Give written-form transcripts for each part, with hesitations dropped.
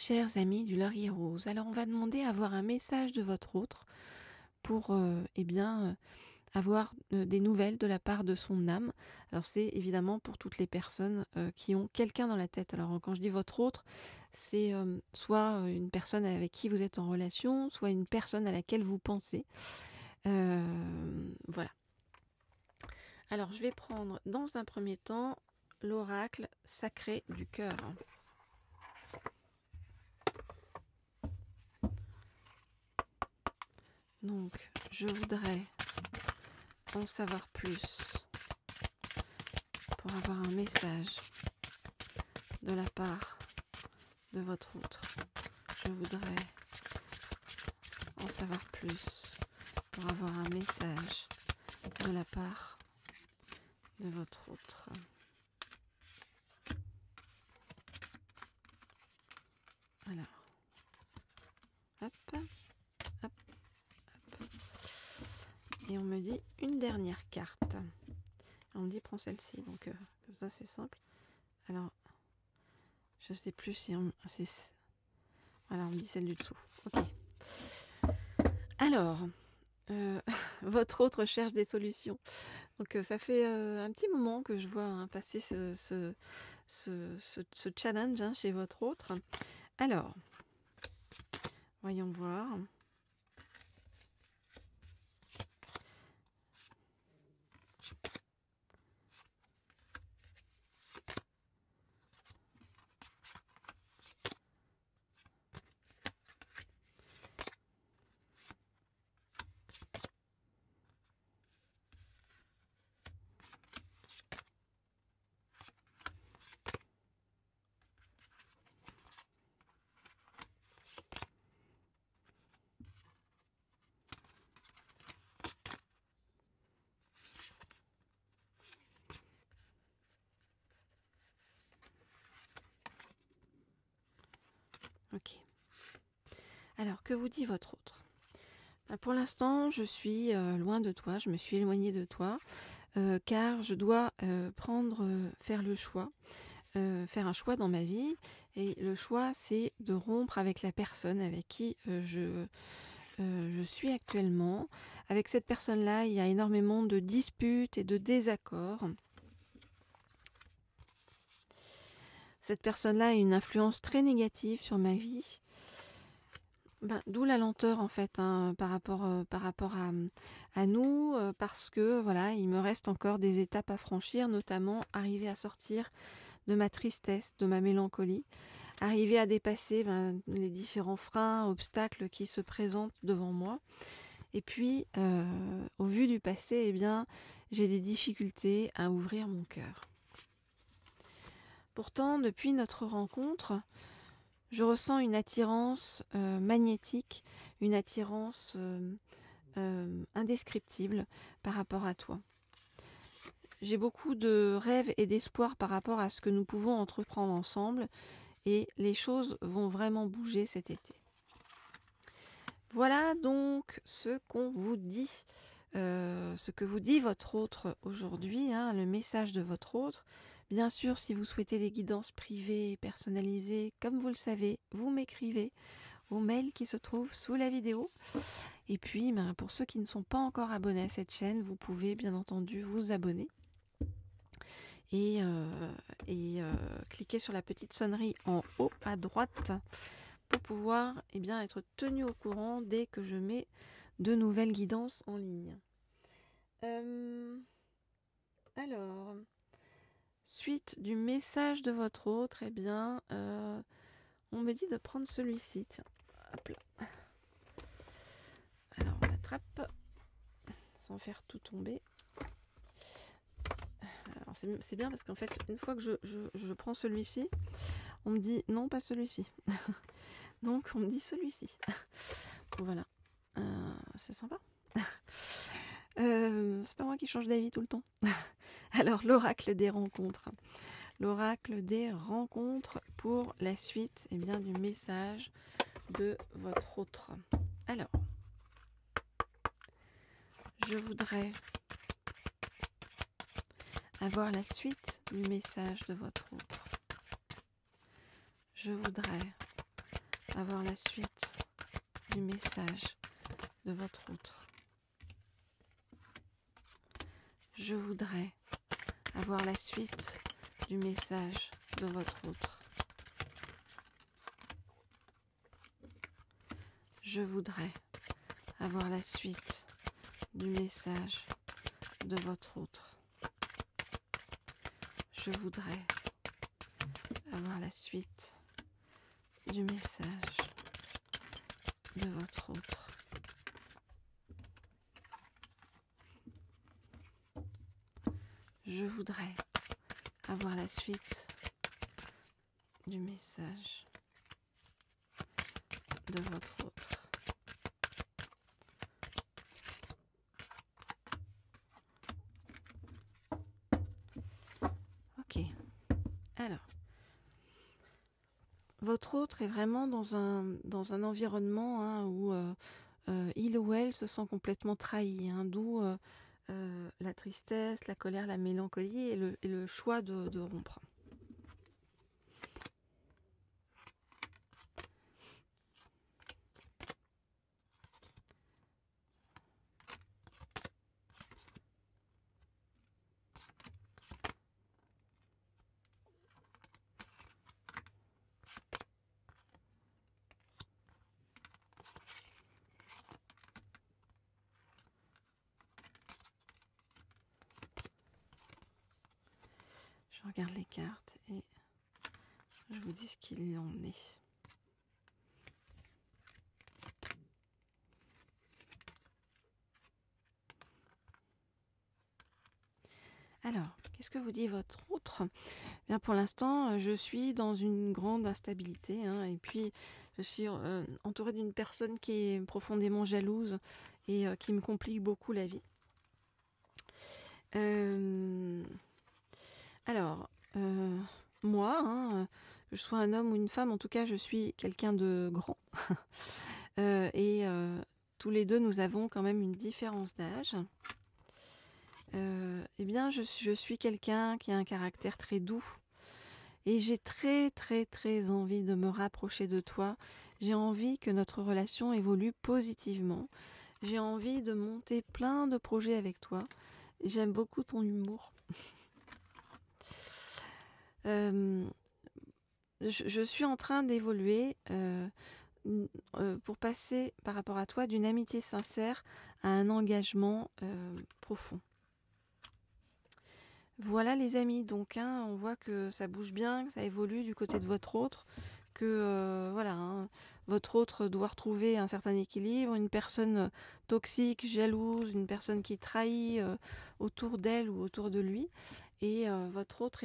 Chers amis du Laurier Rose, alors on va demander à avoir un message de votre autre pour avoir des nouvelles de la part de son âme. Alors c'est évidemment pour toutes les personnes qui ont quelqu'un dans la tête. Alors quand je dis votre autre, c'est soit une personne avec qui vous êtes en relation, soit une personne à laquelle vous pensez. Voilà. Alors je vais prendre dans un premier temps l'oracle sacré du cœur. Donc, je voudrais en savoir plus pour avoir un message de la part de votre autre. Je voudrais en savoir plus pour avoir un message de la part de votre autre. Alors, hop, hop. Et on me dit une dernière carte. On me dit prends celle-ci, donc comme ça c'est simple. Alors, je sais plus si on... Alors on me dit celle du dessous. Ok. Alors, votre autre cherche des solutions. Donc ça fait un petit moment que je vois passer ce challenge chez votre autre. Alors, voyons voir. Ok. Alors, que vous dit votre autre? Pour l'instant, je suis loin de toi, je me suis éloignée de toi, car je dois faire le choix, faire un choix dans ma vie. Et le choix, c'est de rompre avec la personne avec qui je suis actuellement. Avec cette personne-là, il y a énormément de disputes et de désaccords. Cette personne-là a une influence très négative sur ma vie. D'où la lenteur en fait par rapport à nous, parce que voilà, il me reste encore des étapes à franchir, notamment arriver à sortir de ma tristesse, de ma mélancolie, arriver à dépasser les différents freins, obstacles qui se présentent devant moi. Et puis, au vu du passé, eh bien, j'ai des difficultés à ouvrir mon cœur. Pourtant, depuis notre rencontre, je ressens une attirance magnétique, une attirance indescriptible par rapport à toi. J'ai beaucoup de rêves et d'espoir par rapport à ce que nous pouvons entreprendre ensemble et les choses vont vraiment bouger cet été. Voilà donc ce qu'on vous dit, ce que vous dit votre autre aujourd'hui, le message de votre autre. Bien sûr, si vous souhaitez des guidances privées et personnalisées, comme vous le savez, vous m'écrivez au mail qui se trouve sous la vidéo. Et puis, pour ceux qui ne sont pas encore abonnés à cette chaîne, vous pouvez bien entendu vous abonner. Et cliquer sur la petite sonnerie en haut à droite pour pouvoir être tenu au courant dès que je mets de nouvelles guidances en ligne. Alors... Suite du message de votre autre, on me dit de prendre celui-ci. Tiens, hop là. Alors on l'attrape sans faire tout tomber. Alors c'est bien parce qu'en fait, une fois que je prends celui-ci, on me dit non, pas celui-ci. Donc on me dit celui-ci. Voilà. C'est sympa. C'est pas moi qui change d'avis tout le temps. Alors, l'oracle des rencontres. L'oracle des rencontres pour la suite du message de votre autre. Alors, je voudrais avoir la suite du message de votre autre. Je voudrais avoir la suite du message de votre autre. Je voudrais avoir la suite du message de votre autre. Je voudrais avoir la suite du message de votre autre. Je voudrais avoir la suite du message de votre autre. Je voudrais avoir la suite du message de votre autre. Ok. Alors, votre autre est vraiment dans un environnement où il ou elle se sent complètement trahi, d'où la tristesse, la colère, la mélancolie et le choix de rompre. Je regarde les cartes et je vous dis ce qu'il en est. Alors, qu'est-ce que vous dit votre autre ? Bien, pour l'instant, je suis dans une grande instabilité, et puis je suis entourée d'une personne qui est profondément jalouse et qui me complique beaucoup la vie. Alors, moi, que je sois un homme ou une femme, en tout cas, je suis quelqu'un de grand. Et tous les deux, nous avons quand même une différence d'âge. Eh bien, je suis quelqu'un qui a un caractère très doux. Et j'ai très, très, très envie de me rapprocher de toi. J'ai envie que notre relation évolue positivement. J'ai envie de monter plein de projets avec toi. J'aime beaucoup ton humour. Je suis en train d'évoluer pour passer par rapport à toi d'une amitié sincère à un engagement profond. Voilà les amis, donc on voit que ça bouge bien, que ça évolue du côté de votre autre, que votre autre doit retrouver un certain équilibre, une personne toxique, jalouse, une personne qui trahit autour d'elle ou autour de lui, et votre autre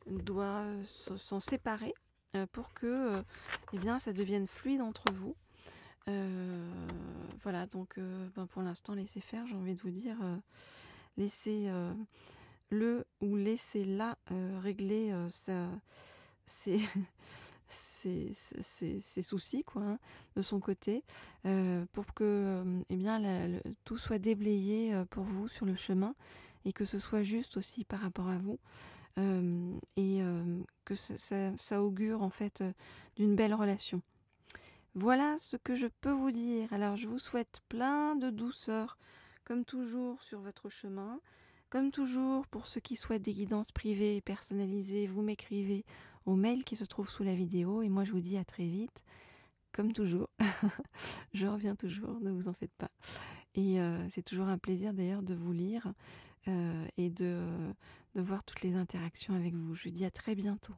doit s'en séparer pour que ça devienne fluide entre vous. Voilà, donc pour l'instant laissez faire, j'ai envie de vous dire. Laissez-le ou laissez-la régler ses soucis de son côté pour que tout soit déblayé pour vous sur le chemin et que ce soit juste aussi par rapport à vous et que ça augure en fait d'une belle relation. Voilà ce que je peux vous dire. Alors je vous souhaite plein de douceur comme toujours sur votre chemin. Comme toujours, pour ceux qui souhaitent des guidances privées et personnalisées, vous m'écrivez au mail qui se trouve sous la vidéo. Et moi, je vous dis à très vite. Comme toujours, je reviens toujours, ne vous en faites pas. Et c'est toujours un plaisir d'ailleurs de vous lire et de voir toutes les interactions avec vous. Je vous dis à très bientôt.